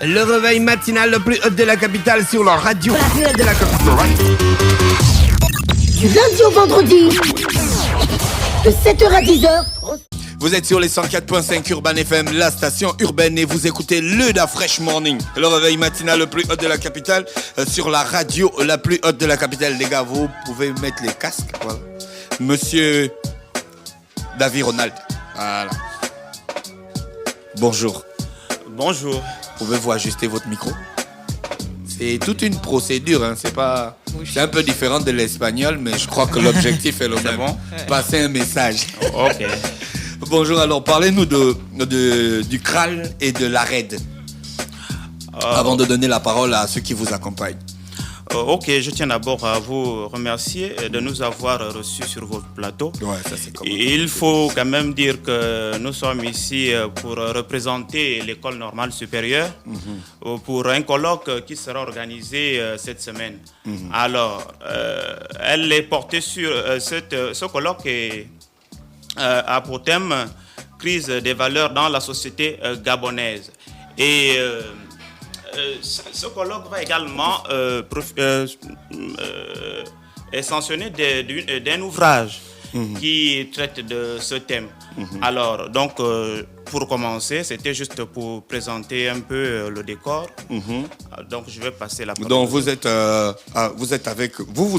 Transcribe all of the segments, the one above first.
Le réveil matinal le plus haut de la capitale sur la radio. La plus haute de la capitale. Du lundi au vendredi, de 7h à 10h. Vous êtes sur les 104.5 Urban FM, la station urbaine, et vous écoutez le Da Fresh Morning. Le réveil matinal le plus haut de la capitale sur la radio la plus haute de la capitale. Les gars, vous pouvez mettre les casques. Voilà. Monsieur David Ronald. Voilà. Bonjour. Bonjour. Pouvez-vous ajuster votre micro? C'est toute une procédure, hein. C'est un peu différent de l'espagnol, mais je crois que l'objectif est le même. Bon? Passer un message. Ok. Bonjour, alors parlez-nous du CRAL et de l'ARED. Avant de donner la parole à ceux qui vous accompagnent. Ok, je tiens d'abord à vous remercier de nous avoir reçus sur votre plateau. Ouais, ça c'est comme... Et il faut quand même dire que nous sommes ici pour représenter l'école normale supérieure pour un colloque qui sera organisé cette semaine. Alors, elle est portée sur... ce colloque a pour thème crise des valeurs dans la société gabonaise. Et... ce colloque va également est sanctionné d'un ouvrage qui traite de ce thème. Alors, donc, pour commencer, c'était juste pour présenter un peu le décor. Donc, je vais passer la parole. Donc, vous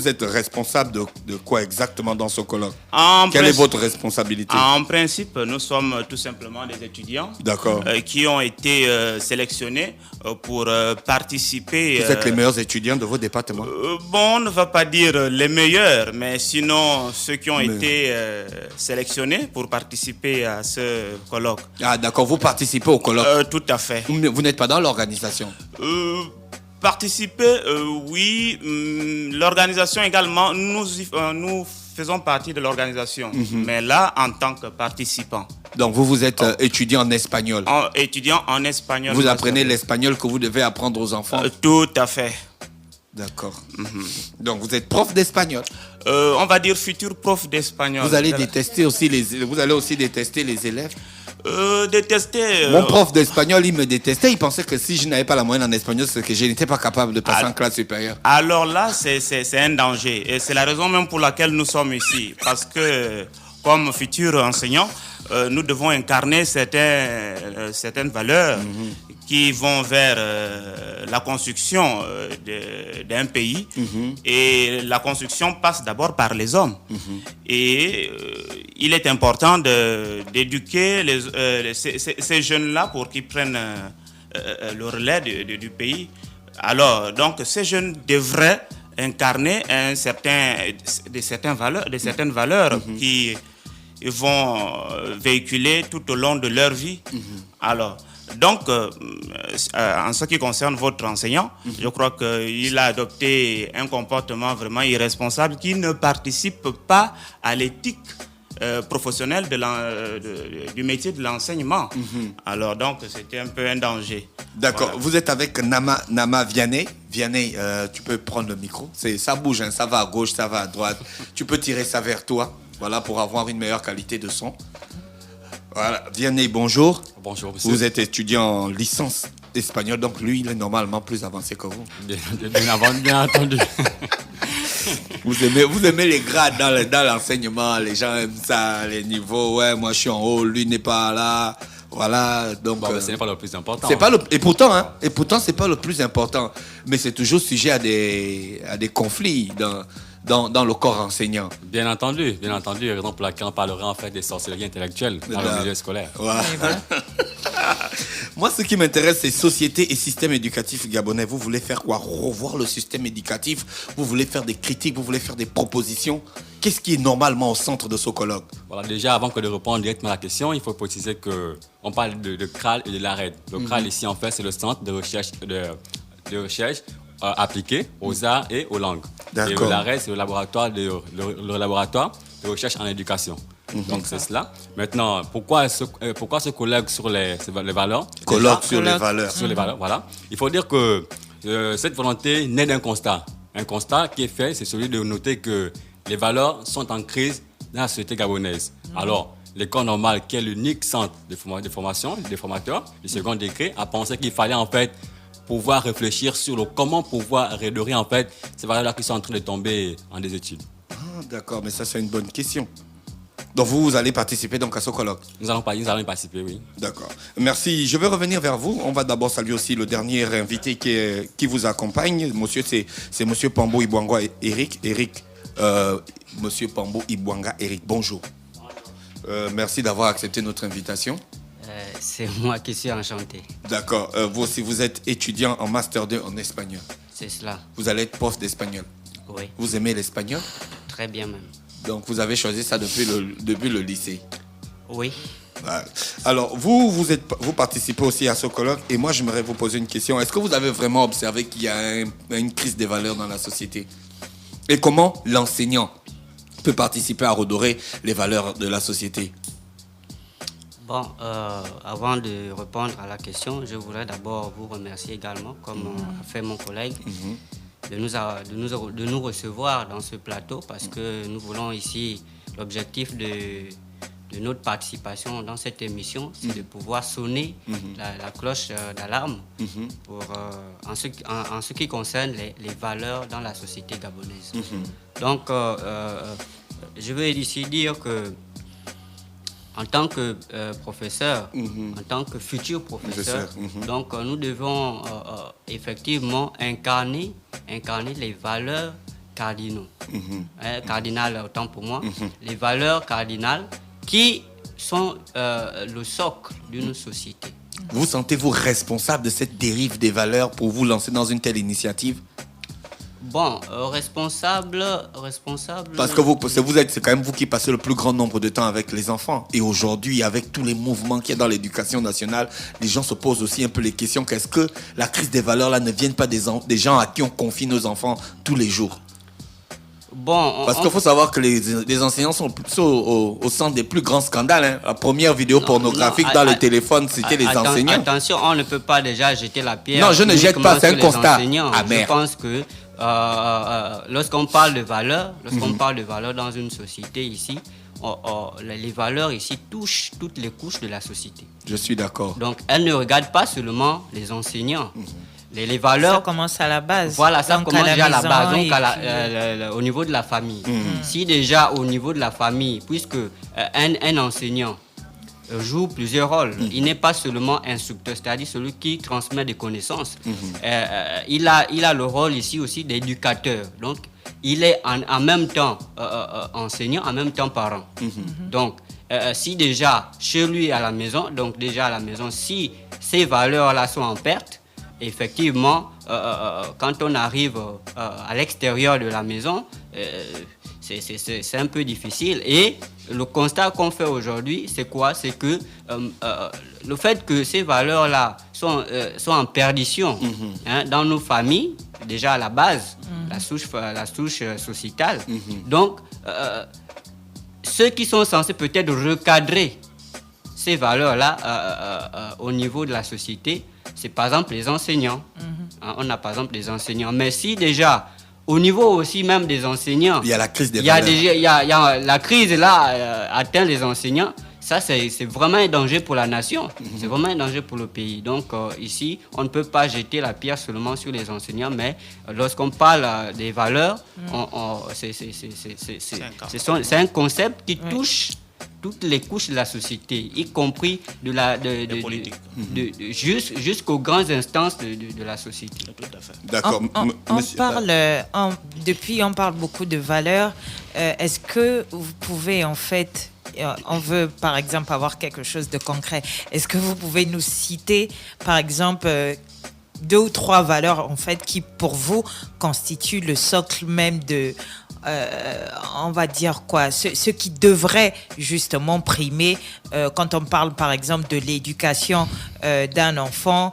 êtes responsable de quoi exactement dans ce colloque? Quelle est votre responsabilité? En principe, nous sommes tout simplement des étudiants qui ont été sélectionnés pour participer. Vous êtes les meilleurs étudiants de vos départements? Bon, on ne va pas dire les meilleurs, mais sinon ceux qui ont été sélectionnés pour participer à ce colloque. Ah d'accord, vous participez au colloque? Tout à fait. Vous n'êtes pas dans l'organisation? Participer, oui. L'organisation également, nous faisons partie de l'organisation, mais là en tant que participant. Donc vous êtes étudiant en espagnol? Étudiant en espagnol. Vous apprenez l'espagnol que vous devez apprendre aux enfants? Tout à fait. D'accord. Donc vous êtes prof d'espagnol? On va dire futur prof d'espagnol. Vous allez détester aussi détester les élèves? Détester. Mon prof d'espagnol, il me détestait. Il pensait que si je n'avais pas la moyenne en espagnol, c'est que je n'étais pas capable de passer en classe supérieure. Alors là, c'est un danger. Et c'est la raison même pour laquelle nous sommes ici. Parce que, comme futurs enseignants, nous devons incarner certaines valeurs qui vont vers la construction d'un pays. Et la construction passe d'abord par les hommes. Et il est important d'éduquer ces jeunes-là pour qu'ils prennent le relais du pays. Alors, donc, ces jeunes devraient incarner certaines valeurs qui vont véhiculer tout au long de leur vie. Alors, donc, en ce qui concerne votre enseignant, je crois qu'il a adopté un comportement vraiment irresponsable qui ne participe pas à l'éthique professionnelle du métier de l'enseignement. Alors, donc, c'était un peu un danger. D'accord. Voilà. Vous êtes avec Nama Vianney. Vianney, tu peux prendre le micro. Ça bouge, hein. Ça va à gauche, ça va à droite. Tu peux tirer ça vers toi, voilà, pour avoir une meilleure qualité de son. Voilà. Vianney, bonjour. Bonjour, monsieur. Vous êtes étudiant en licence espagnole, donc lui, il est normalement plus avancé que vous. Bien entendu. Vous aimez les grades dans l'enseignement, les gens aiment ça, les niveaux. Ouais, moi je suis en haut, lui n'est pas là. Voilà, donc. Ce n'est pas le plus important. Et pourtant, c'est pas le plus important. Mais c'est toujours sujet à des conflits dans le corps enseignant. Bien entendu, raison pour laquelle on parlera en fait des sorcelleries intellectuelles dans le milieu scolaire. Ouais. Moi, ce qui m'intéresse, c'est société et système éducatif gabonais. Vous voulez faire quoi? Revoir le système éducatif? Vous voulez faire des critiques? Vous voulez faire des propositions? Qu'est-ce qui est normalement au centre de ce colloque? Voilà, déjà, avant que de répondre directement à la question, il faut préciser qu'on parle de CRAL et de l'ARED. Le CRAL, ici, en fait, c'est le centre de recherche appliquée aux arts et aux langues. D'accord. Et l'ARED, c'est le laboratoire de recherche en éducation. Donc, c'est cela. Maintenant, pourquoi ce colloque sur les valeurs? Colloque sur les valeurs. Sur les valeurs, voilà. Il faut dire que cette volonté naît d'un constat. Un constat qui est fait, c'est celui de noter que les valeurs sont en crise dans la société gabonaise. Alors, l'école normale, qui est l'unique centre de formation des formateurs du second degré, a pensé qu'il fallait en fait pouvoir réfléchir sur comment pouvoir redorer en fait ces valeurs-là qui sont en train de tomber en désuétude. Ah, d'accord, mais ça c'est une bonne question. Donc vous allez participer donc à ce colloque. Nous allons y participer, oui. D'accord. Merci. Je vais revenir vers vous. On va d'abord saluer aussi le dernier invité qui vous accompagne. Monsieur, c'est Monsieur Pambo Ibwanga Eric. Monsieur Pambo Ibwanga Eric, bonjour. Merci d'avoir accepté notre invitation. C'est moi qui suis enchanté. D'accord. Vous aussi, vous êtes étudiant en Master 2 en espagnol. C'est cela. Vous allez être prof d'espagnol. Oui. Vous aimez l'espagnol? Très bien même. Donc vous avez choisi ça depuis le lycée. Oui. Voilà. Alors vous participez aussi à ce colloque et moi j'aimerais vous poser une question. Est-ce que vous avez vraiment observé qu'il y a une crise des valeurs dans la société? Et comment l'enseignant peut participer à redorer les valeurs de la société? Bon, avant de répondre à la question, je voudrais d'abord vous remercier également, comme a fait mon collègue, de nous recevoir dans ce plateau parce que nous voulons ici, l'objectif de notre participation dans cette émission, c'est de pouvoir sonner la cloche d'alarme pour, en ce qui concerne les valeurs dans la société gabonaise. Donc, je veux ici dire que en tant que professeur, en tant que futur professeur, donc nous devons effectivement incarner les valeurs cardinaux. Cardinales, autant pour moi, les valeurs cardinales qui sont le socle d'une société. Vous sentez-vous responsable de cette dérive des valeurs pour vous lancer dans une telle initiative? Bon, responsable. Parce que c'est quand même vous qui passez le plus grand nombre de temps avec les enfants. Et aujourd'hui, avec tous les mouvements qu'il y a dans l'éducation nationale, les gens se posent aussi un peu les questions qu'est-ce que la crise des valeurs là ne vienne pas des gens à qui on confie nos enfants tous les jours? Bon, parce qu'il faut savoir que les enseignants sont au centre des plus grands scandales. Hein. La première vidéo pornographique dans le téléphone, c'était les enseignants. Attention, on ne peut pas déjà jeter la pierre. Non, je ne jette pas, c'est un constat. Je pense que lorsqu'on parle de valeurs, dans une société ici, les valeurs ici touchent toutes les couches de la société. Je suis d'accord. Donc, elles ne regardent pas seulement les enseignants. Les valeurs... Ça commence à la base. Voilà, ça commence déjà à la base, donc au niveau de la famille. Si déjà au niveau de la famille, puisque un enseignant joue plusieurs rôles, il n'est pas seulement instructeur, c'est-à-dire celui qui transmet des connaissances. Il a le rôle ici aussi d'éducateur. Donc, il est en même temps enseignant, en même temps parent. Donc, si déjà chez lui à la maison, si ces valeurs-là sont en perte, effectivement, quand on arrive à l'extérieur de la maison, c'est un peu difficile. Et le constat qu'on fait aujourd'hui, c'est quoi? C'est que le fait que ces valeurs-là sont en perdition dans nos familles, déjà à la base, la souche sociétale. Donc, ceux qui sont censés peut-être recadrer ces valeurs-là au niveau de la société, c'est par exemple les enseignants. On a par exemple des enseignants. Mais si déjà, au niveau aussi même des enseignants, il y a la crise des valeurs. Il y a la crise là atteint les enseignants. Ça, c'est vraiment un danger pour la nation. C'est vraiment un danger pour le pays. Donc ici, on ne peut pas jeter la pierre seulement sur les enseignants, mais lorsqu'on parle des valeurs, c'est un concept qui touche toutes les couches de la société, y compris jusqu'aux grandes instances de la société. Tout à fait. D'accord. On parle beaucoup de valeurs. Est-ce que vous pouvez en fait, on veut par exemple avoir quelque chose de concret, est-ce que vous pouvez nous citer par exemple 2 ou 3 valeurs en fait qui pour vous constituent le socle même de on va dire quoi, ce qui devrait justement primer quand on parle par exemple de l'éducation d'un enfant,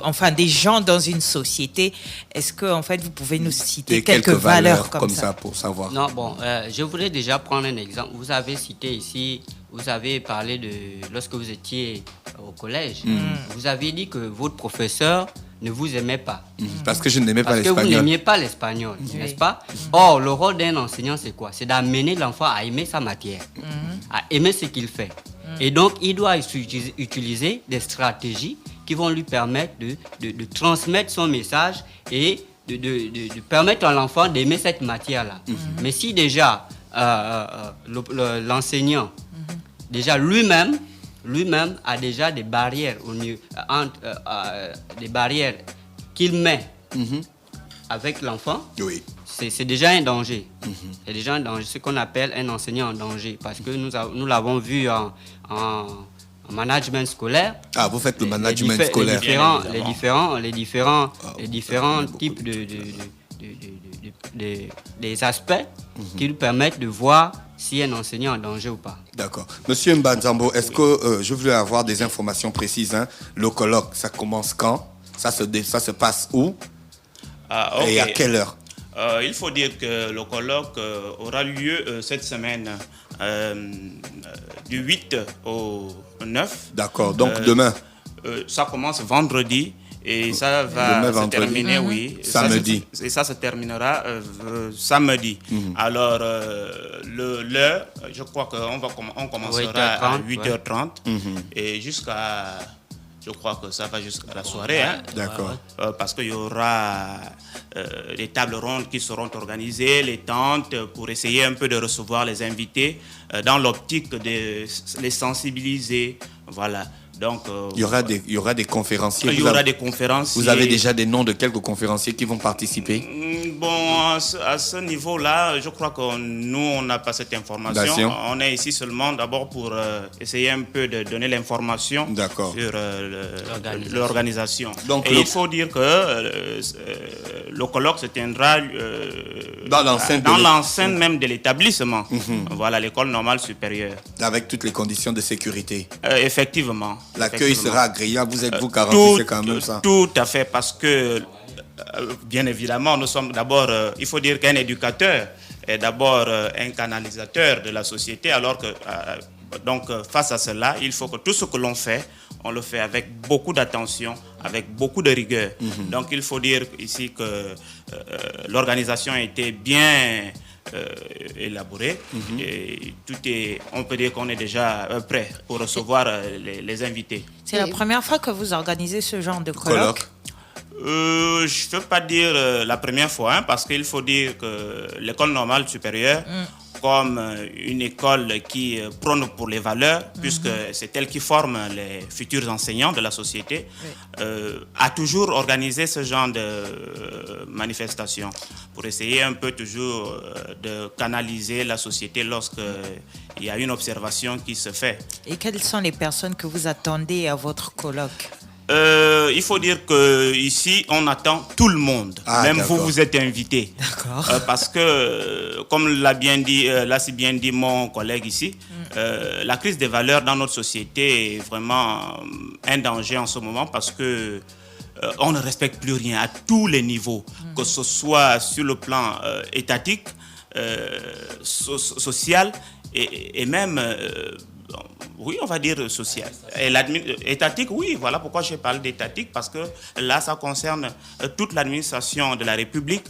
enfin des gens dans une société. Est-ce que en fait vous pouvez nous citer quelques valeurs comme ça pour savoir? Non, bon, je voulais déjà prendre un exemple. Vous avez cité ici, vous avez parlé de lorsque vous étiez au collège, vous avez dit que votre professeur ne vous aimait pas. Parce que je n'aimais pas l'espagnol. Parce que vous n'aimiez pas l'espagnol, n'est-ce pas? Or, le rôle d'un enseignant, c'est quoi? C'est d'amener l'enfant à aimer sa matière, à aimer ce qu'il fait. Et donc, il doit utiliser des stratégies qui vont lui permettre de transmettre son message et de permettre à l'enfant d'aimer cette matière-là. Mais si déjà l'enseignant, déjà lui-même a déjà des barrières des barrières qu'il met avec l'enfant, Oui. c'est déjà un danger. C'est déjà un danger, ce qu'on appelle un enseignant en danger, parce que nous l'avons vu en management scolaire. Ah, vous faites le management scolaire. Les différents types des aspects qui lui permettent de voir si un enseignant est en danger ou pas. D'accord. Monsieur Mbanzambo, est-ce que je voulais avoir des informations précises, hein? Le colloque, ça commence quand? Ça se passe où? Okay. Et à quelle heure? Il faut dire que le colloque aura lieu cette semaine du 8 au 9. D'accord, donc demain. Ça commence vendredi et ça va se terminer, oui. Samedi. Et ça se terminera samedi. Alors, l'heure, je crois qu'on commencera à 8h30 et jusqu'à... Je crois que ça va jusqu'à la soirée. Hein. D'accord. Parce qu'il y aura des tables rondes qui seront organisées, les tentes, pour essayer un peu de recevoir les invités dans l'optique de les sensibiliser. Voilà. Donc, il y aura des conférenciers. Il y aura des conférenciers. Vous avez déjà des noms de quelques conférenciers qui vont participer? Bon, à ce niveau-là, je crois que nous, on n'a pas cette information. On est ici seulement d'abord pour essayer un peu de donner l'information sur l'organisation. Et il faut dire que le colloque se tiendra dans l'enceinte même de l'établissement. Voilà, l'école normale supérieure. Avec toutes les conditions de sécurité. Effectivement. L'accueil sera agréable, vous garantissez quand même ça. Tout à fait, parce que, bien évidemment, nous sommes d'abord, il faut dire qu'un éducateur est d'abord un canalisateur de la société, alors que, donc, face à cela, il faut que tout ce que l'on fait, on le fait avec beaucoup d'attention, avec beaucoup de rigueur. Donc, il faut dire ici que l'organisation a été bien... élaboré et on peut dire qu'on est déjà prêt pour recevoir les invités. C'est la première fois que vous organisez ce genre de colloque? Je ne veux pas dire la première fois, hein, parce qu'il faut dire que l'école normale supérieure, comme une école qui prône pour les valeurs, puisque c'est elle qui forme les futurs enseignants de la société, a toujours organisé ce genre de manifestations pour essayer un peu toujours de canaliser la société lorsqu'il y a une observation qui se fait. Et quelles sont les personnes que vous attendez à votre colloque? Il faut dire qu'ici, on attend tout le monde. Même vous êtes invité. D'accord. Parce que, comme l'a si bien dit mon collègue ici, la crise des valeurs dans notre société est vraiment un danger en ce moment parce que on ne respecte plus rien à tous les niveaux, que ce soit sur le plan étatique, social et même... oui, on va dire social. Et étatique, oui, voilà pourquoi je parle d'étatique, parce que là, ça concerne toute l'administration de la République.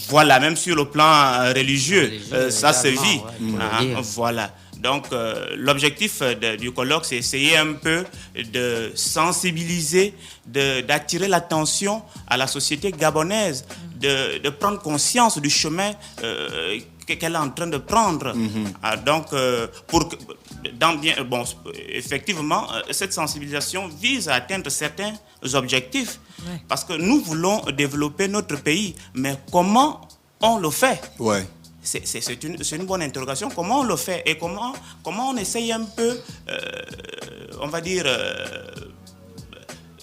Voilà, même sur le plan religieux, ça se vit. Voilà. Donc, l'objectif du colloque, c'est essayer un peu de sensibiliser, d'attirer l'attention à la société gabonaise, de prendre conscience du chemin qu'elle est en train de prendre. Donc, effectivement, cette sensibilisation vise à atteindre certains objectifs. Parce que nous voulons développer notre pays, mais comment on le fait? C'est une bonne interrogation. Comment on le fait et comment on essaye un peu, on va dire,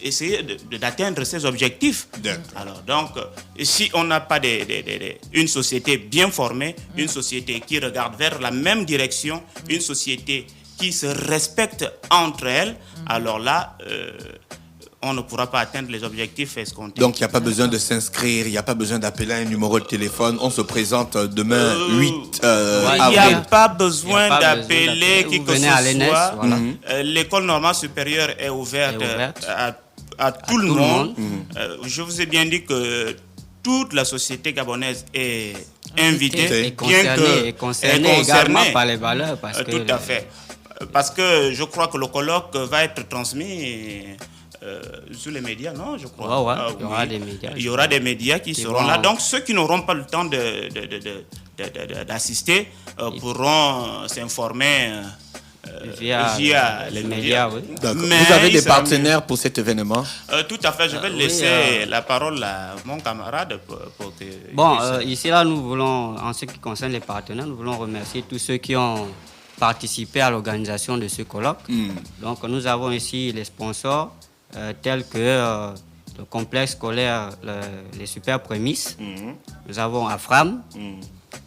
essayer d'atteindre ces objectifs. Alors, donc, si on n'a pas une société bien formée, une société qui regarde vers la même direction, une société qui se respecte entre elles, alors là... on ne pourra pas atteindre les objectifs escomptés. Donc, il n'y a pas besoin de s'inscrire, il n'y a pas besoin d'appeler un numéro de téléphone. On se présente demain 8 avril. Il n'y a pas besoin d'appeler qui que ce soit. L'école normale supérieure est ouverte à tout le monde. Je vous ai bien dit que toute la société gabonaise est invitée. Et concernée également par les valeurs. Tout à fait. Parce que je crois que le colloque va être transmis sur les médias, non, je crois. Ouais, il y aura des médias. Il y aura des médias qui seront là. Donc, ceux qui n'auront pas le temps d'assister pourront s'informer via les médias. Oui. D'accord. Vous avez des partenaires pour cet événement? Tout à fait. Je vais laisser la parole à mon camarade pour que... Bon, ici, là, nous voulons, en ce qui concerne les partenaires, nous voulons remercier tous ceux qui ont participé à l'organisation de ce colloque. Donc, nous avons ici les sponsors tels que le complexe scolaire Les Super Prémices. Nous avons AFRAM.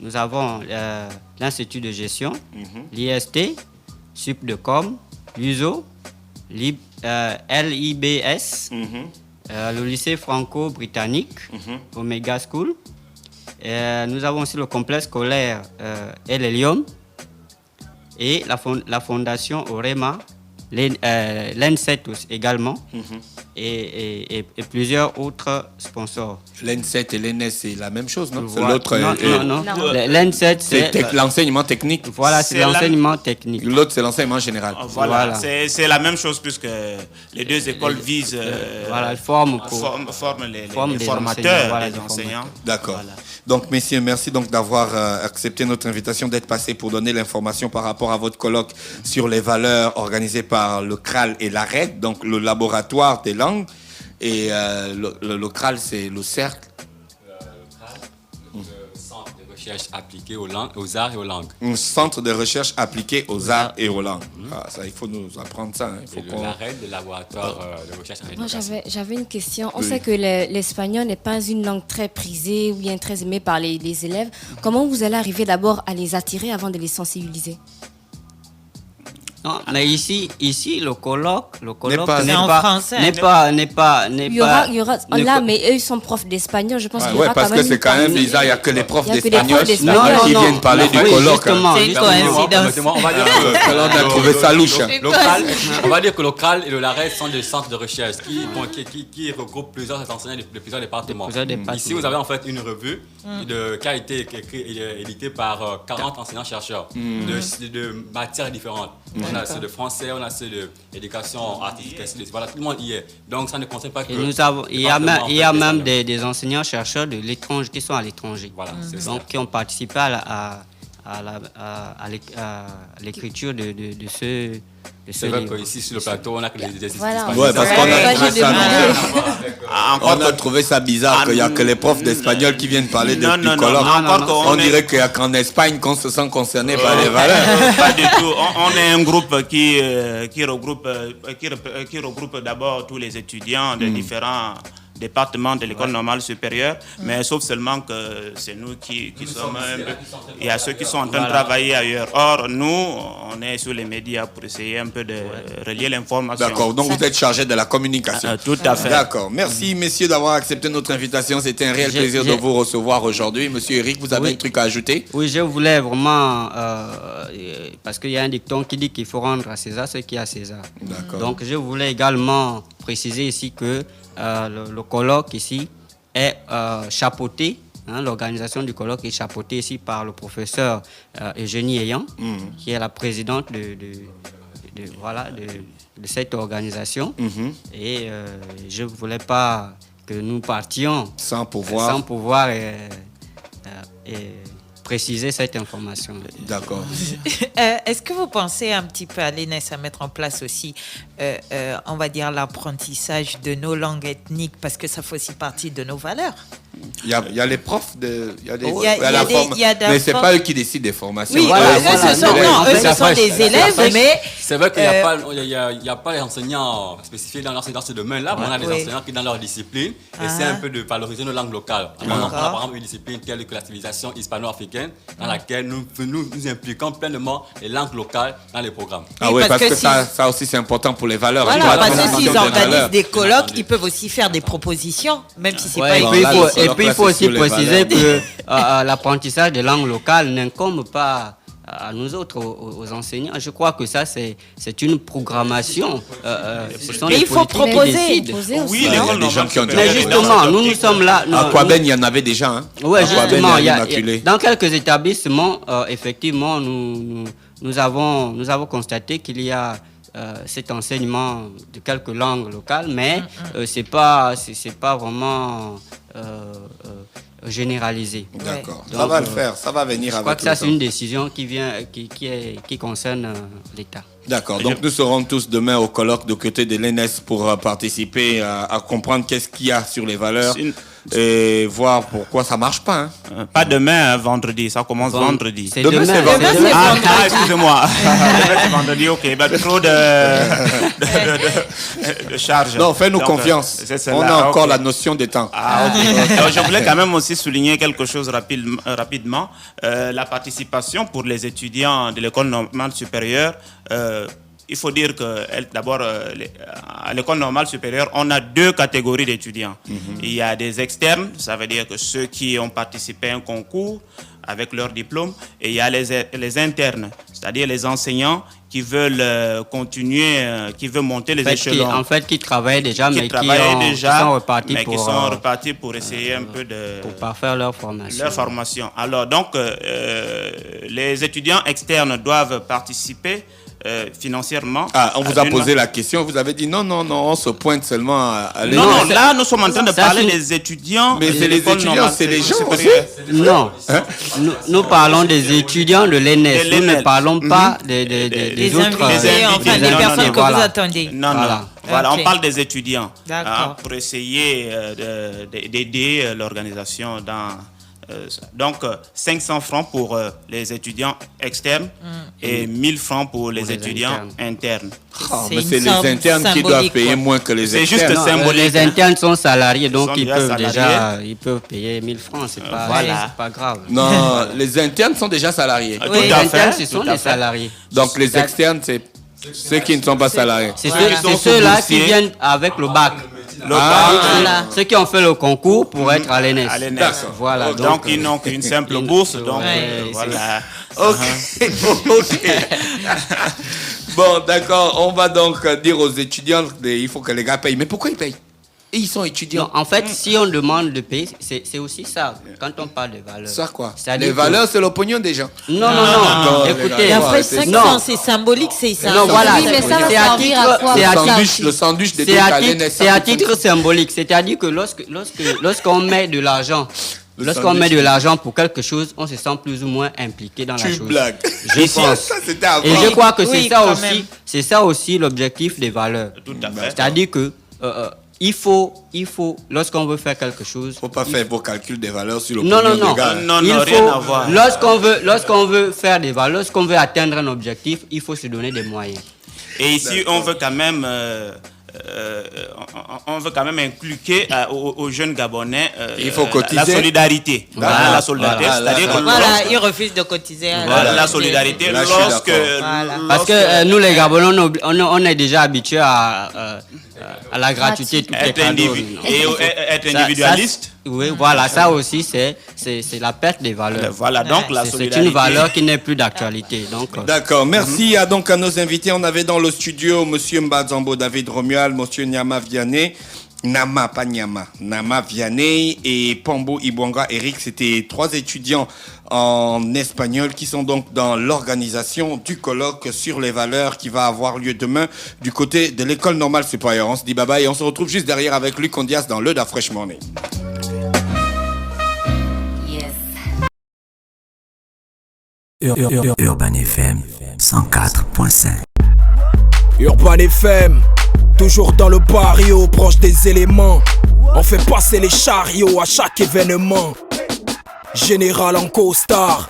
Nous avons l'Institut de gestion, l'IST, Supdecom, l'USO, LIBS, le lycée franco-britannique, Omega School. Nous avons aussi le complexe scolaire El Helium et la fondation Orema, l'ENSET également, et plusieurs autres sponsors. L'ENSET et l'ENS, c'est la même chose, non? Voilà. C'est l'autre. Non. L'ENSET, c'est l'enseignement technique. Voilà, c'est l'enseignement technique. L'autre, c'est l'enseignement général. Voilà. C'est la même chose puisque les deux écoles visent... Voilà, forment les formateurs, les enseignants. D'accord. Voilà. Donc, messieurs, merci donc d'avoir accepté notre invitation, d'être passé pour donner l'information par rapport à votre colloque sur les valeurs organisées par le CRAL et l'ARED, donc le laboratoire des langues. Et le CRAL, c'est le cercle. Le centre de recherche appliquée aux langues, aux arts et aux langues. Un centre de recherche appliqué aux arts et aux langues. Ça, il faut nous apprendre ça. Il faut l'ARED, le laboratoire de recherche en éducation. Moi, j'avais une question. On sait que l'espagnol n'est pas une langue très prisée ou bien très aimée par les élèves. Comment vous allez arriver d'abord à les attirer avant de les sensibiliser? Non, mais ici, le colloque n'est pas il y aura là, mais eux ils sont profs d'espagnol, je pense qu'il y aura parce quand que même c'est quand même bizarre, il n'y a que les profs d'espagnol qui non, viennent parler du colloque. C'est une coïncidence. On va dire on a trouvé ça louche. On va dire que le CRAL et le LARED sont des centres de recherche qui regroupent plusieurs enseignants de plusieurs départements. Ici, vous avez en fait une revue qui a été éditée par 40 enseignants-chercheurs de matières différentes. On a ceux de français, on a ceux d'éducation artistique, voilà, tout le monde y est. Donc ça ne concerne pas que... Il y a même des enseignants-chercheurs de l'étranger qui sont à l'étranger. Voilà, donc qui ont participé à l'écriture de ce c'est vrai qu'ici sur le plateau, on a que des voilà. Ouais, parce qu'on a trouvé ça bizarre qu'il n'y a que les profs d'espagnol qui viennent parler du colloque. On dirait qu'il n'y a qu'en Espagne qu'on se sent concerné par les valeurs. Pas du tout. On est un groupe qui regroupe d'abord tous les étudiants de différents département de l'école normale supérieure, mais sauf seulement que c'est nous qui sommes... Il y a ceux qui sont en train de travailler ailleurs. Or, nous, on est sur les médias pour essayer un peu de relier l'information. D'accord, donc vous êtes chargé de la communication. Tout à fait. D'accord, merci messieurs d'avoir accepté notre invitation. C'était un réel plaisir de vous recevoir aujourd'hui. Monsieur Eric, vous avez un truc à ajouter? Oui, je voulais vraiment... parce qu'il y a un dicton qui dit qu'il faut rendre à César ce qui est à César. Donc, je voulais également préciser ici que le colloque ici est chapeauté, l'organisation du colloque est chapeautée ici par le professeur Eugénie Ayant, qui est la présidente de cette organisation. Et je ne voulais pas que nous partions sans pouvoir préciser cette information. D'accord. Est-ce que vous pensez un petit peu à l'ENS à mettre en place aussi, on va dire, l'apprentissage de nos langues ethniques, parce que ça fait aussi partie de nos valeurs? Il y a les profs de... Mais ce n'est pas eux qui décident des formations. Oui, ce sont des élèves, mais... C'est vrai qu'il n'y a pas les enseignants spécifiés dans ce domaine-là, mais on a des enseignants qui, dans leur discipline, essaient un peu de valoriser nos langues locales. On a par exemple une discipline telle que la civilisation hispano-africaine, dans laquelle nous impliquons pleinement les langues locales dans les programmes. Ah oui, parce que ça aussi c'est important pour les valeurs. Voilà, parce que s'ils organisent des colloques, ils peuvent aussi faire des propositions, même si c'est pas écrit. Et puis il faut aussi préciser que l'apprentissage des langues locales n'incombe pas à nous autres, aux enseignants. Je crois que ça, c'est une programmation. Mais il faut proposer. Oui, les gens qui ont... Mais justement, nous sommes là... À Quaben, il y en avait déjà. Oui, justement. Dans quelques établissements, effectivement, nous nous avons constaté qu'il y a cet enseignement de quelques langues locales, mais c'est pas vraiment généralisé. D'accord. Donc, Ça va le faire, ça va venir avec. Je crois que ça, le c'est temps. une décision qui concerne l'État. D'accord. Donc nous serons tous demain au colloque de côté de l'ENS pour participer à comprendre qu'est-ce qu'il y a sur les valeurs et voir pourquoi ça marche pas. Hein. Pas demain, vendredi. Ça commence vendredi. C'est Demain, c'est demain. vendredi. Excusez-moi. Demain, c'est vendredi, ok. Ben, trop de charges. Non, fais-nous Donc, confiance. c'est cela, On a encore ok. la notion des temps. Ah, ok. Alors, je voulais quand même aussi souligner quelque chose rapidement. La participation pour les étudiants de l'école normale supérieure. Il faut dire que d'abord, à l'école normale supérieure, on a 2 catégories d'étudiants. Il y a des externes, ça veut dire que ceux qui ont participé à un concours avec leur diplôme, et il y a les internes, c'est-à-dire les enseignants qui veulent continuer, qui veulent monter les échelons. Qui travaillent déjà, qui mais qui sont repartis pour essayer un peu de... Pour parfaire leur formation. Alors, donc, les étudiants externes doivent participer financièrement. Ah, on vous a posé la question, vous avez dit non, on se pointe seulement à Non, là, nous sommes en train de parler des étudiants. Mais c'est les étudiants, c'est les gens aussi. Non, nous parlons des étudiants de l'ENS. Nous ne parlons pas des autres. Des personnes que vous attendez. Non. Voilà, Okay. on parle des étudiants. D'accord. Pour essayer d'aider l'organisation dans... donc 500 francs pour les étudiants externes et 1000 francs pour les étudiants internes. Mais c'est les internes qui doivent payer moins que les externes. C'est juste symbolique. Les internes sont salariés, donc Sont ils déjà peuvent payer 1000 francs, c'est pas grave. Non, les internes sont déjà salariés. Tout Les à internes, fait, ce sont tout à des fait. salariés. Donc les externes, c'est ceux qui ne sont pas salariés. C'est sont ceux-là qui sous-boursiers. viennent avec le bac. Voilà. Ceux qui ont fait le concours pour être à l'ENS. À l'ENS. Voilà. Donc, ils n'ont qu'une simple bourse. Donc, voilà. Ok. Bon, d'accord. On va donc dire aux étudiants, il faut que les gars payent. Mais pourquoi ils payent? Et ils sont étudiants. Non, en fait, si on demande de payer, c'est aussi ça. Quand on parle de valeurs. Ça quoi? C'est-à-dire Les valeurs, c'est l'opinion des gens. Non. Écoutez, Et après c'est 500, c'est symbolique, c'est ça. non, voilà. Oui, mais ça va C'est à servir à titre- quoi? c'est à Ça titre- Le sandwich des C'est à trucs à titre, l'ENS, c'est à titre symbolique, c'est-à-dire que lorsqu'on met de l'argent, pour quelque chose, on se sent plus ou moins impliqué dans la Tu chose. blagues. Je pense. Ça, c'était avant. Et je crois que Oui, c'est ça quand aussi, même. c'est ça aussi l'objectif des valeurs. Tout à fait. C'est-à-dire que il faut, lorsqu'on veut faire quelque chose. Faut pas faire vos calculs des valeurs sur Non, l'opinion des gars. Non, Il rien à voir. lorsqu'on veut faire des valeurs, lorsqu'on veut atteindre un objectif, il faut se donner des moyens. Et ici, on veut quand même... on veut quand même inculquer aux jeunes Gabonais Il faut cotiser. la solidarité. Voilà, La solidarité, voilà, c'est-à-dire que Voilà, lorsque- ils refusent de cotiser. la solidarité, Là, je suis lorsque... d'accord. Parce que nous, les Gabonais, on est déjà habitués à la gratuité, tout est être, cadeau. être individualiste. Oui, voilà, ça aussi, c'est la perte des valeurs. Voilà, donc la C'est solidarité. une valeur qui n'est plus d'actualité. Donc, D'accord, merci donc à nos invités. On avait dans le studio Monsieur Mbazambo David Romuald, Monsieur Nyama Vianney, Nama Vianney et Pambo Ibwanga Eric. C'était 3 étudiants en espagnol qui sont donc dans l'organisation du colloque sur les valeurs qui va avoir lieu demain du côté de l'école normale supérieure. On se dit bye bye et on se retrouve juste derrière avec Luc Ondias dans le Da Fresh Morning. Urban FM 104.5. Urban FM, toujours dans le barrio, proche des éléments. On fait passer les chariots à chaque événement. Général en costard.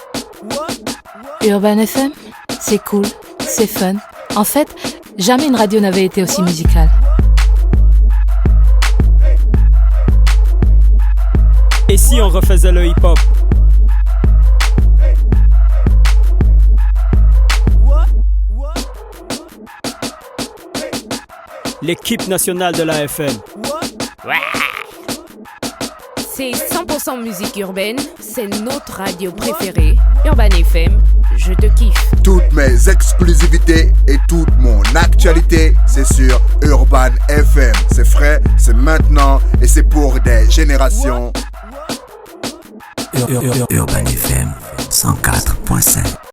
Urban FM, c'est cool, c'est fun. En fait, jamais une radio n'avait été aussi musicale. Et si on refaisait le hip-hop? L'équipe nationale de la FM. C'est 100% musique urbaine, c'est notre radio préférée. Urban FM, je te kiffe. Toutes mes exclusivités et toute mon actualité, c'est sur Urban FM. C'est frais, c'est maintenant et c'est pour des générations. Urban FM 104.5.